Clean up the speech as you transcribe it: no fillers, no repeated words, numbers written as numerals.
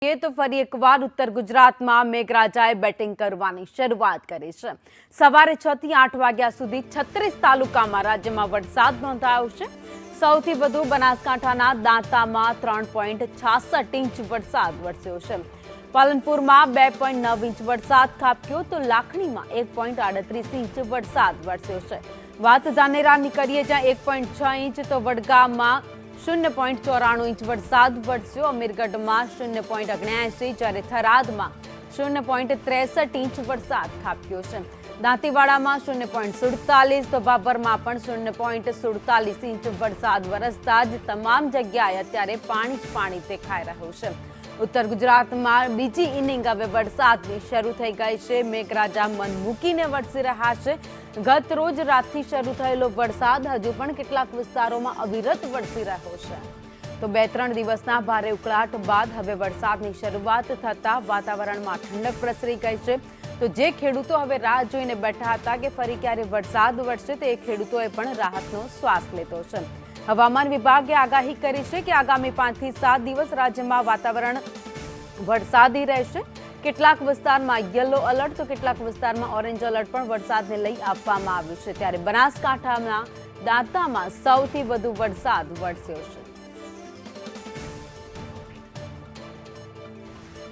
તો ફરી એકવાર ઉત્તર ગુજરાતમાં મેઘરાજાએ બેટિંગ કરવાની શરૂઆત કરી છે। સવારે 6 થી 8 વાગ્યા સુધી 36 તાલુકામાં રાજ્યમાં વરસાદ નોંધાયો છે। સૌથી વધુ બનાસકાંઠાના દાંતામાં 3.66 ઇંચ વરસાદ વરસ્યો છે। પાલનપુરમાં 2.9 ઇંચ વરસાદ ખાબક્યો તો લાખણીમાં 1.38 ઇંચ વરસાદ વરસ્યો છે। વાત ધાનેરાની કરીએ જ્યાં 1.6 ઇંચ તો વડગામમાં 0.94 ઇંચ વરસાદ વરસ્યો। અમીરગઢમાં 0.79 જ્યારે થરાદમાં 0.63 ઇંચ વરસાદ ખાબક્યો છે। દાંતીવાડામાં 0.47 તો બાબરમાં પણ 0.47 ઇંચ વરસાદ વરસતા જ તમામ જગ્યાએ અત્યારે પાણી દેખાઈ રહ્યું છે। ઉત્તર ગુજરાતમાં બીજી ઇનિંગ હવે વરસાદની શરૂ થઈ ગઈ છે। મેઘરાજા મન મૂકીને વરસી રહ્યા છે। ગત રોજ રાતથી શરૂ થયેલો વરસાદ હજુ પણ કેટલાક વિસ્તારોમાં અવિરત વરસી રહ્યો છે। તો 2-3 દિવસના ભારે ઉકળાટ બાદ હવે વરસાદની શરૂઆત થતા વાતાવરણમાં ઠંડક પ્રસરી ગઈ છે। તો જે ખેડૂતો હવે રાહ જોઈને બેઠા હતા કે ફરી ક્યારે વરસાદ વરસે તે ખેડૂતોએ પણ રાહતનો શ્વાસ લીધો છે। હવામાન વિભાગે આગાહી કરી છે કે આગામી 5 થી 7 દિવસ રાજ્યમાં વાતાવરણ વરસાદી રહેશે। કેટલાક વિસ્તારમાં યલો એલર્ટ તો કેટલાક વિસ્તારમાં ઓરેન્જ એલર્ટ પણ વરસાદને લઈ આપવામાં આવ્યું છે। ત્યારે બનાસકાંઠાના દાંતામાં સૌથી વધુ વરસાદ વરસ્યો છે।